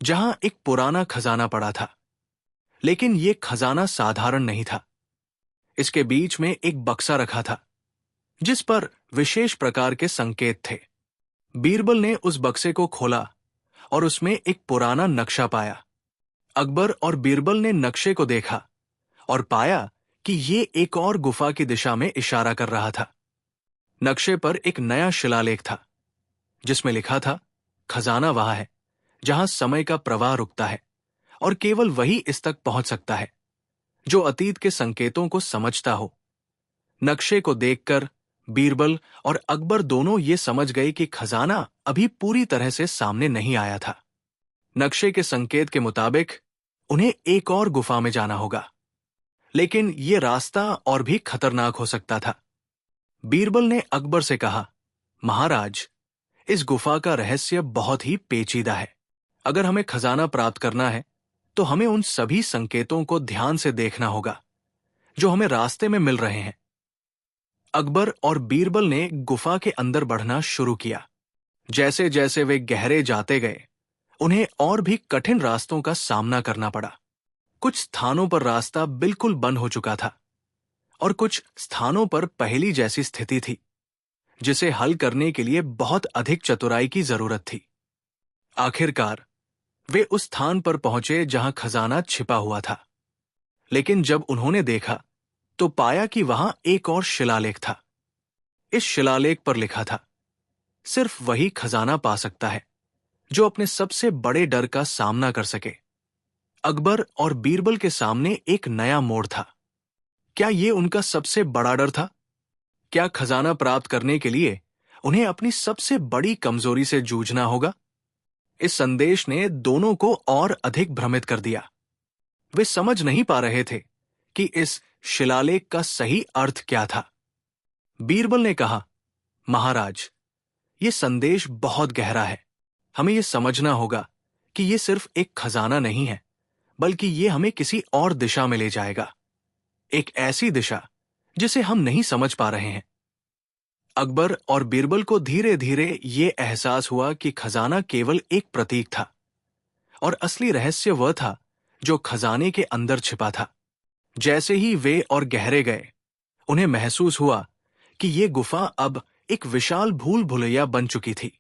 जहां एक पुराना खजाना पड़ा था। लेकिन यह खजाना साधारण नहीं था। इसके बीच में एक बक्सा रखा था जिस पर विशेष प्रकार के संकेत थे। बीरबल ने उस बक्से को खोला और उसमें एक पुराना नक्शा पाया। अकबर और बीरबल ने नक्शे को देखा और पाया कि ये एक और गुफा की दिशा में इशारा कर रहा था। नक्शे पर एक नया शिलालेख था जिसमें लिखा था, खजाना वहां है जहां समय का प्रवाह रुकता है और केवल वही इस तक पहुंच सकता है जो अतीत के संकेतों को समझता हो। नक्शे को देखकर बीरबल और अकबर दोनों ये समझ गए कि खजाना अभी पूरी तरह से सामने नहीं आया था। नक्शे के संकेत के मुताबिक उन्हें एक और गुफा में जाना होगा, लेकिन ये रास्ता और भी खतरनाक हो सकता था। बीरबल ने अकबर से कहा, महाराज, इस गुफा का रहस्य बहुत ही पेचीदा है। अगर हमें खजाना प्राप्त करना है तो हमें उन सभी संकेतों को ध्यान से देखना होगा जो हमें रास्ते में मिल रहे हैं। अकबर और बीरबल ने गुफा के अंदर बढ़ना शुरू किया। जैसे जैसे वे गहरे जाते गए, उन्हें और भी कठिन रास्तों का सामना करना पड़ा। कुछ स्थानों पर रास्ता बिल्कुल बंद हो चुका था और कुछ स्थानों पर पहेली जैसी स्थिति थी, जिसे हल करने के लिए बहुत अधिक चतुराई की जरूरत थी। आखिरकार वे उस स्थान पर पहुंचे जहां खजाना छिपा हुआ था। लेकिन जब उन्होंने देखा तो पाया कि वहां एक और शिलालेख था। इस शिलालेख पर लिखा था, सिर्फ वही खजाना पा सकता है जो अपने सबसे बड़े डर का सामना कर सके। अकबर और बीरबल के सामने एक नया मोड़ था। क्या यह उनका सबसे बड़ा डर था? क्या खजाना प्राप्त करने के लिए उन्हें अपनी सबसे बड़ी कमजोरी से जूझना होगा? इस संदेश ने दोनों को और अधिक भ्रमित कर दिया। वे समझ नहीं पा रहे थे कि इस शिलालेख का सही अर्थ क्या था। बीरबल ने कहा, महाराज, यह संदेश बहुत गहरा है। हमें यह समझना होगा कि यह सिर्फ एक खजाना नहीं है, बल्कि यह हमें किसी और दिशा में ले जाएगा, एक ऐसी दिशा जिसे हम नहीं समझ पा रहे हैं। अकबर और बीरबल को धीरे धीरे यह एहसास हुआ कि खजाना केवल एक प्रतीक था और असली रहस्य वह था जो खजाने के अंदर छिपा था। जैसे ही वे और गहरे गए, उन्हें महसूस हुआ कि यह गुफा अब एक विशाल भूल भुलैया बन चुकी थी।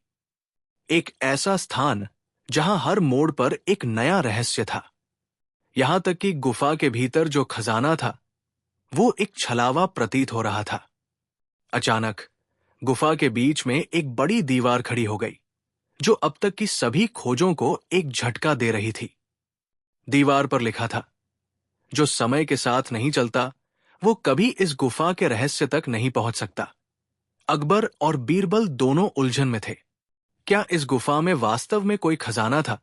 एक ऐसा स्थान जहां हर मोड़ पर एक नया रहस्य था। यहां तक कि गुफा के भीतर जो खजाना था वो एक छलावा प्रतीत हो रहा था। अचानक गुफा के बीच में एक बड़ी दीवार खड़ी हो गई, जो अब तक की सभी खोजों को एक झटका दे रही थी। दीवार पर लिखा था, जो समय के साथ नहीं चलता वो कभी इस गुफा के रहस्य तक नहीं पहुंच सकता। अकबर और बीरबल दोनों उलझन में थे। क्या इस गुफा में वास्तव में कोई खजाना था,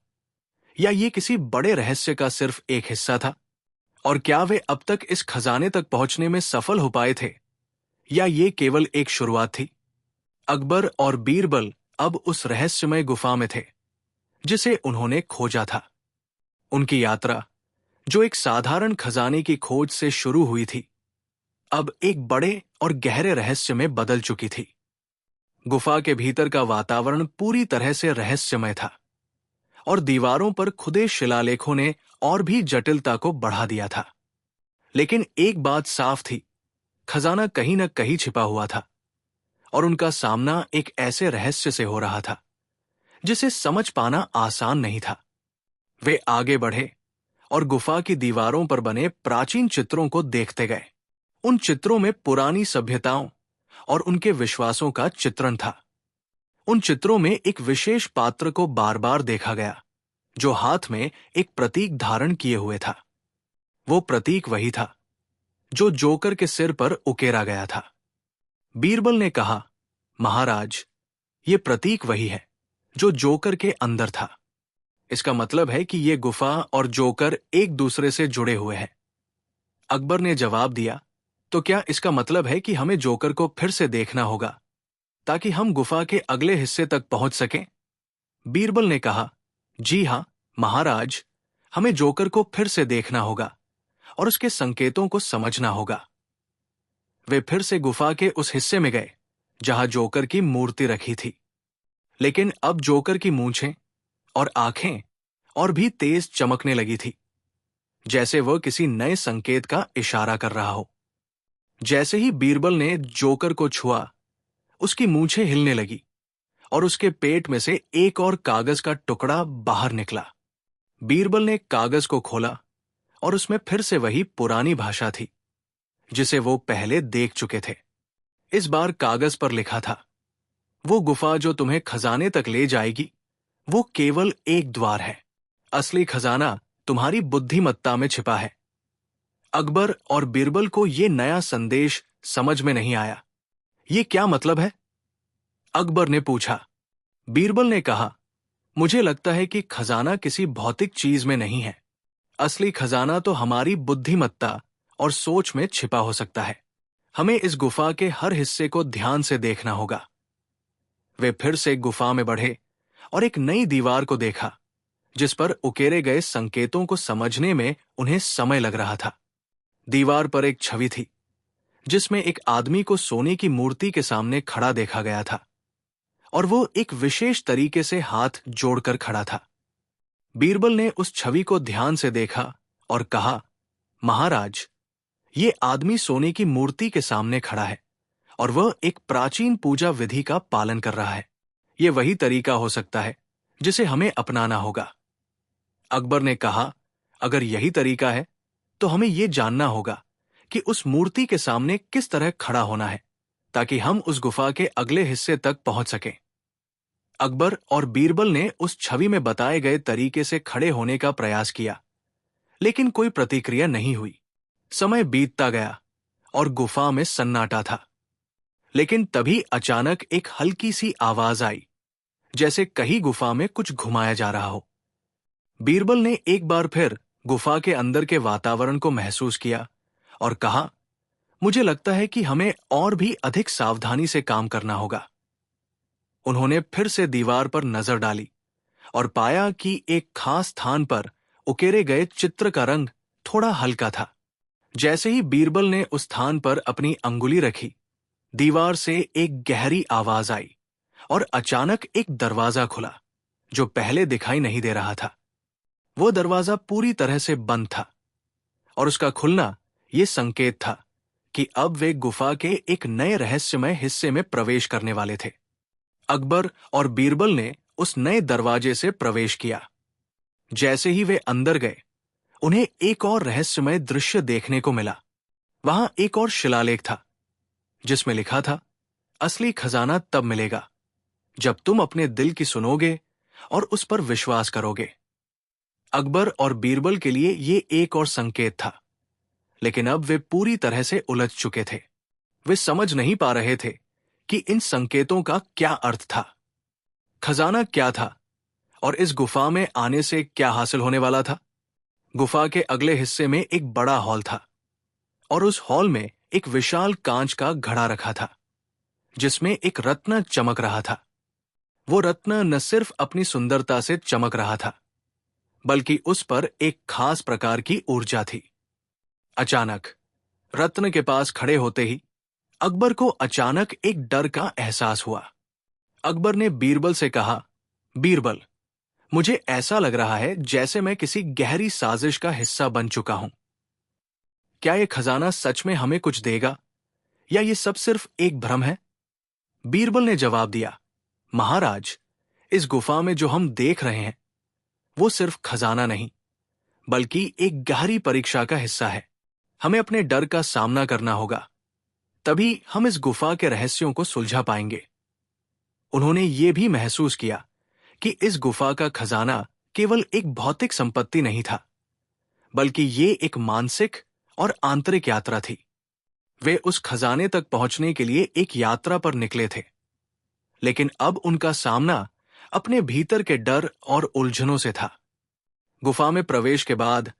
या ये किसी बड़े रहस्य का सिर्फ एक हिस्सा था? और क्या वे अब तक इस खजाने तक पहुंचने में सफल हो पाए थे, या ये केवल एक शुरुआत थी? अकबर और बीरबल अब उस रहस्यमय गुफा में थे जिसे उन्होंने खोजा था। उनकी यात्रा, जो एक साधारण खजाने की खोज से शुरू हुई थी, अब एक बड़े और गहरे रहस्य में बदल चुकी थी। गुफा के भीतर का वातावरण पूरी तरह से रहस्यमय था और दीवारों पर खुदे शिलालेखों ने और भी जटिलता को बढ़ा दिया था। लेकिन एक बात साफ थी, खजाना कहीं न कहीं छिपा हुआ था और उनका सामना एक ऐसे रहस्य से हो रहा था जिसे समझ पाना आसान नहीं था। वे आगे बढ़े और गुफा की दीवारों पर बने प्राचीन चित्रों को देखते गए। उन चित्रों में पुरानी सभ्यताओं और उनके विश्वासों का चित्रण था। उन चित्रों में एक विशेष पात्र को बार बार देखा गया, जो हाथ में एक प्रतीक धारण किए हुए था। वो प्रतीक वही था जो जोकर के सिर पर उकेरा गया था। बीरबल ने कहा, महाराज, ये प्रतीक वही है जो जोकर के अंदर था। इसका मतलब है कि ये गुफा और जोकर एक दूसरे से जुड़े हुए हैं। अकबर ने जवाब दिया, तो क्या इसका मतलब है कि हमें जोकर को फिर से देखना होगा ताकि हम गुफा के अगले हिस्से तक पहुंच सकें? बीरबल ने कहा, जी हां महाराज, हमें जोकर को फिर से देखना होगा और उसके संकेतों को समझना होगा। वे फिर से गुफा के उस हिस्से में गए जहां जोकर की मूर्ति रखी थी, लेकिन अब जोकर की मूंछें और आंखें और भी तेज चमकने लगी थी, जैसे वह किसी नए संकेत का इशारा कर रहा हो। जैसे ही बीरबल ने जोकर को छुआ, उसकी मूंछें हिलने लगी और उसके पेट में से एक और कागज का टुकड़ा बाहर निकला। बीरबल ने कागज को खोला और उसमें फिर से वही पुरानी भाषा थी जिसे वो पहले देख चुके थे। इस बार कागज पर लिखा था, वो गुफा जो तुम्हें खजाने तक ले जाएगी वो केवल एक द्वार है। असली खजाना तुम्हारी बुद्धिमत्ता में छिपा है। अकबर और बीरबल को ये नया संदेश समझ में नहीं आया। ये क्या मतलब है? अकबर ने पूछा। बीरबल ने कहा, मुझे लगता है कि खजाना किसी भौतिक चीज में नहीं है। असली खजाना तो हमारी बुद्धिमत्ता और सोच में छिपा हो सकता है। हमें इस गुफा के हर हिस्से को ध्यान से देखना होगा। वे फिर से गुफा में बढ़े और एक नई दीवार को देखा, जिस पर उकेरे गए संकेतों को समझने में उन्हें समय लग रहा था। दीवार पर एक छवि थी, जिसमें एक आदमी को सोने की मूर्ति के सामने खड़ा देखा गया था, और वो एक विशेष तरीके से हाथ जोड़कर खड़ा था। बीरबल ने उस छवि को ध्यान से देखा और कहा, महाराज, ये आदमी सोने की मूर्ति के सामने खड़ा है और वह एक प्राचीन पूजा विधि का पालन कर रहा है। ये वही तरीका हो सकता है जिसे हमें अपनाना होगा। अकबर ने कहा, अगर यही तरीका है तो हमें यह जानना होगा कि उस मूर्ति के सामने किस तरह खड़ा होना है, ताकि हम उस गुफा के अगले हिस्से तक पहुंच सकें। अकबर और बीरबल ने उस छवि में बताए गए तरीके से खड़े होने का प्रयास किया, लेकिन कोई प्रतिक्रिया नहीं हुई। समय बीतता गया और गुफा में सन्नाटा था। लेकिन तभी अचानक एक हल्की सी आवाज आई, जैसे कहीं गुफा में कुछ घुमाया जा रहा हो। बीरबल ने एक बार फिर गुफा के अंदर के वातावरण को महसूस किया और कहा, मुझे लगता है कि हमें और भी अधिक सावधानी से काम करना होगा। उन्होंने फिर से दीवार पर नजर डाली और पाया कि एक खास स्थान पर उकेरे गए चित्र का रंग थोड़ा हल्का था। जैसे ही बीरबल ने उस स्थान पर अपनी अंगुली रखी, दीवार से एक गहरी आवाज आई और अचानक एक दरवाजा खुला, जो पहले दिखाई नहीं दे रहा था। वो दरवाजा पूरी तरह से बंद था और उसका खुलना ये संकेत था कि अब वे गुफा के एक नए रहस्यमय हिस्से में प्रवेश करने वाले थे। अकबर और बीरबल ने उस नए दरवाजे से प्रवेश किया। जैसे ही वे अंदर गए, उन्हें एक और रहस्यमय दृश्य देखने को मिला। वहां एक और शिलालेख था, जिसमें लिखा था, असली खजाना तब मिलेगा जब तुम अपने दिल की सुनोगे और उस पर विश्वास करोगे। अकबर और बीरबल के लिए ये एक और संकेत था, लेकिन अब वे पूरी तरह से उलझ चुके थे। वे समझ नहीं पा रहे थे कि इन संकेतों का क्या अर्थ था, खजाना क्या था और इस गुफा में आने से क्या हासिल होने वाला था। गुफा के अगले हिस्से में एक बड़ा हॉल था और उस हॉल में एक विशाल कांच का घड़ा रखा था, जिसमें एक रत्न चमक रहा था। वो रत्न न सिर्फ अपनी सुंदरता से चमक रहा था, बल्कि उस पर एक खास प्रकार की ऊर्जा थी। अचानक रत्न के पास खड़े होते ही अकबर को अचानक एक डर का एहसास हुआ। अकबर ने बीरबल से कहा, बीरबल, मुझे ऐसा लग रहा है जैसे मैं किसी गहरी साजिश का हिस्सा बन चुका हूं। क्या यह खजाना सच में हमें कुछ देगा या यह सब सिर्फ एक भ्रम है? बीरबल ने जवाब दिया, महाराज, इस गुफा में जो हम देख रहे हैं वो सिर्फ खजाना नहीं, बल्कि एक गहरी परीक्षा का हिस्सा है। हमें अपने डर का सामना करना होगा, तभी हम इस गुफा के रहस्यों को सुलझा पाएंगे। उन्होंने ये भी महसूस किया कि इस गुफा का खजाना केवल एक भौतिक संपत्ति नहीं था, बल्कि ये एक मानसिक और आंतरिक यात्रा थी। वे उस खजाने तक पहुंचने के लिए एक यात्रा पर निकले थे, लेकिन अब उनका सामना अपने भीतर के डर और उलझनों से था। गुफा में प्रवेश के बाद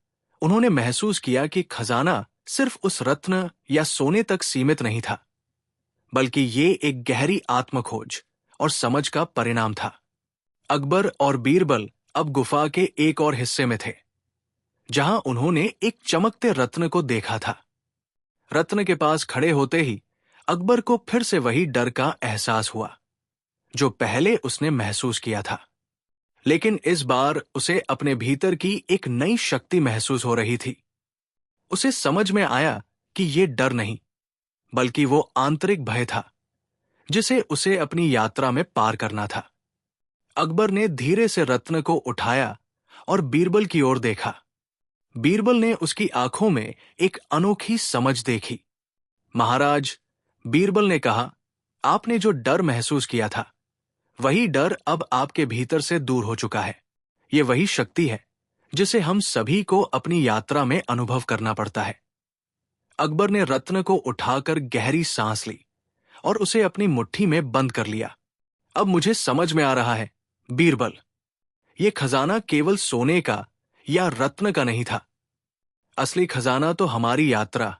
उन्होंने महसूस किया कि खजाना सिर्फ उस रत्न या सोने तक सीमित नहीं था, बल्कि ये एक गहरी आत्मखोज और समझ का परिणाम था। अकबर और बीरबल अब गुफा के एक और हिस्से में थे, जहां उन्होंने एक चमकते रत्न को देखा था। रत्न के पास खड़े होते ही अकबर को फिर से वही डर का एहसास हुआ जो पहले उसने महसूस किया था, लेकिन इस बार उसे अपने भीतर की एक नई शक्ति महसूस हो रही थी। उसे समझ में आया कि ये डर नहीं, बल्कि वो आंतरिक भय था जिसे उसे अपनी यात्रा में पार करना था। अकबर ने धीरे से रत्न को उठाया और बीरबल की ओर देखा। बीरबल ने उसकी आंखों में एक अनोखी समझ देखी। महाराज, बीरबल ने कहा, आपने जो डर महसूस किया था, वही डर अब आपके भीतर से दूर हो चुका है। ये वही शक्ति है जिसे हम सभी को अपनी यात्रा में अनुभव करना पड़ता है। अकबर ने रत्न को उठाकर गहरी सांस ली और उसे अपनी मुट्ठी में बंद कर लिया। अब मुझे समझ में आ रहा है, बीरबल, ये खजाना केवल सोने का या रत्न का नहीं था। असली खजाना तो हमारी यात्रा,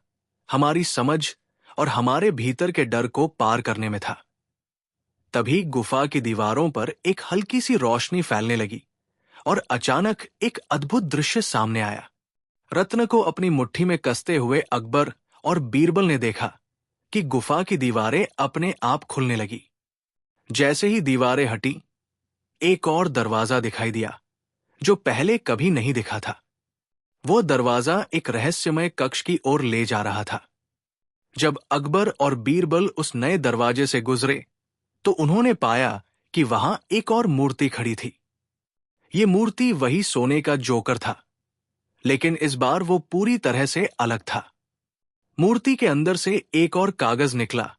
हमारी समझ और हमारे भीतर के डर को पार करने में था। तभी गुफा की दीवारों पर एक हल्की सी रोशनी फैलने लगी और अचानक एक अद्भुत दृश्य सामने आया। रत्न को अपनी मुट्ठी में कसते हुए अकबर और बीरबल ने देखा कि गुफा की दीवारें अपने आप खुलने लगी। जैसे ही दीवारें हटी, एक और दरवाजा दिखाई दिया जो पहले कभी नहीं दिखा था। वो दरवाजा एक रहस्यमय कक्ष की ओर ले जा रहा था। जब अकबर और बीरबल उस नए दरवाजे से गुजरे तो उन्होंने पाया कि वहां एक और मूर्ति खड़ी थी। ये मूर्ति वही सोने का जोकर था, लेकिन इस बार वो पूरी तरह से अलग था। मूर्ति के अंदर से एक और कागज निकला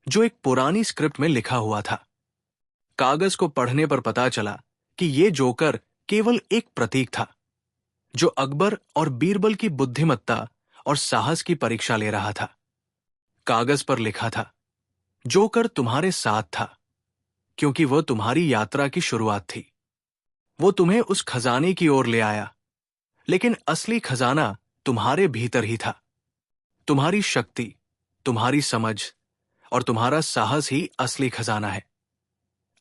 जो एक पुरानी स्क्रिप्ट में लिखा हुआ था। कागज को पढ़ने पर पता चला कि ये जोकर केवल एक प्रतीक था जो अकबर और बीरबल की बुद्धिमत्ता और साहस की परीक्षा ले रहा था। कागज पर लिखा था, जोकर तुम्हारे साथ था क्योंकि वह तुम्हारी यात्रा की शुरुआत थी। वो तुम्हें उस खजाने की ओर ले आया, लेकिन असली खजाना तुम्हारे भीतर ही था। तुम्हारी शक्ति, तुम्हारी समझ और तुम्हारा साहस ही असली खजाना है।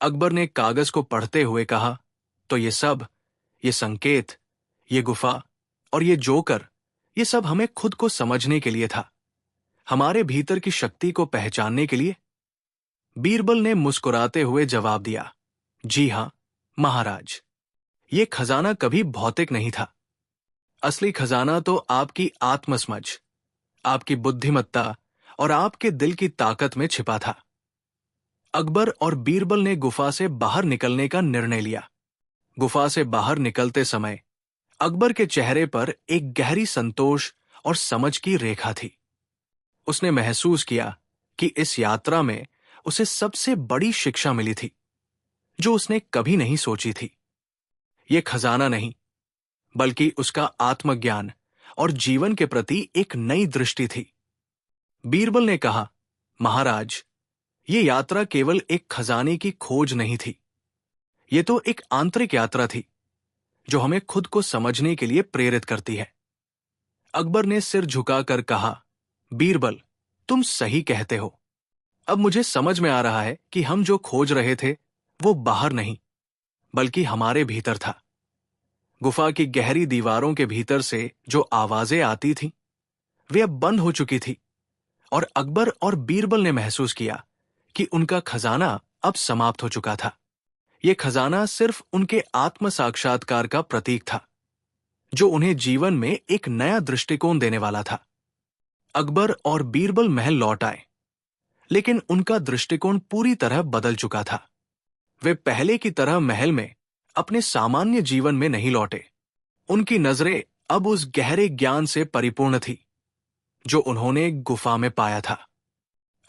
अकबर ने कागज को पढ़ते हुए कहा, तो ये सब, ये संकेत, ये गुफा और ये जोकर, ये सब हमें खुद को समझने के लिए था, हमारे भीतर की शक्ति को पहचानने के लिए। बीरबल ने मुस्कुराते हुए जवाब दिया, जी हां महाराज, ये खजाना कभी भौतिक नहीं था। असली खजाना तो आपकी आत्मसमझ, आपकी बुद्धिमत्ता और आपके दिल की ताकत में छिपा था। अकबर और बीरबल ने गुफा से बाहर निकलने का निर्णय लिया। गुफा से बाहर निकलते समय अकबर के चेहरे पर एक गहरी संतोष और समझ की रेखा थी। उसने महसूस किया कि इस यात्रा में उसे सबसे बड़ी शिक्षा मिली थी जो उसने कभी नहीं सोची थी। ये खजाना नहीं, बल्कि उसका आत्मज्ञान और जीवन के प्रति एक नई दृष्टि थी। बीरबल ने कहा, महाराज, ये यात्रा केवल एक खजाने की खोज नहीं थी, ये तो एक आंतरिक यात्रा थी जो हमें खुद को समझने के लिए प्रेरित करती है। अकबर ने सिर झुकाकर कहा, बीरबल, तुम सही कहते हो। अब मुझे समझ में आ रहा है कि हम जो खोज रहे थे वो बाहर नहीं, बल्कि हमारे भीतर था। गुफा की गहरी दीवारों के भीतर से जो आवाजें आती थीं, वे अब बंद हो चुकी थी और अकबर और बीरबल ने महसूस किया कि उनका खजाना अब समाप्त हो चुका था। यह खजाना सिर्फ उनके आत्म साक्षात्कार का प्रतीक था जो उन्हें जीवन में एक नया दृष्टिकोण देने वाला था। अकबर और बीरबल महल लौट आए, लेकिन उनका दृष्टिकोण पूरी तरह बदल चुका था। वे पहले की तरह महल में अपने सामान्य जीवन में नहीं लौटे। उनकी नजरें अब उस गहरे ज्ञान से परिपूर्ण थी जो उन्होंने गुफा में पाया था।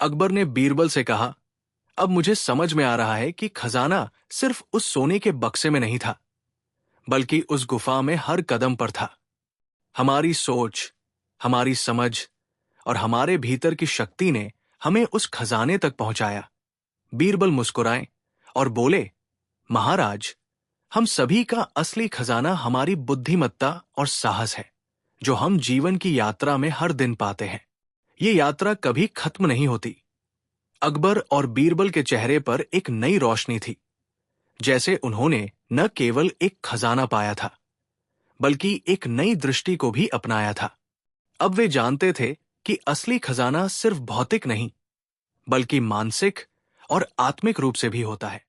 अकबर ने बीरबल से कहा, अब मुझे समझ में आ रहा है कि खजाना सिर्फ उस सोने के बक्से में नहीं था, बल्कि उस गुफा में हर कदम पर था। हमारी सोच, हमारी समझ और हमारे भीतर की शक्ति ने हमें उस खजाने तक पहुंचाया। बीरबल मुस्कुराए और बोले, महाराज, हम सभी का असली खजाना हमारी बुद्धिमत्ता और साहस है जो हम जीवन की यात्रा में हर दिन पाते हैं। ये यात्रा कभी खत्म नहीं होती। अकबर और बीरबल के चेहरे पर एक नई रोशनी थी, जैसे उन्होंने न केवल एक खजाना पाया था, बल्कि एक नई दृष्टि को भी अपनाया था। अब वे जानते थे कि असली खजाना सिर्फ भौतिक नहीं, बल्कि मानसिक और आत्मिक रूप से भी होता है।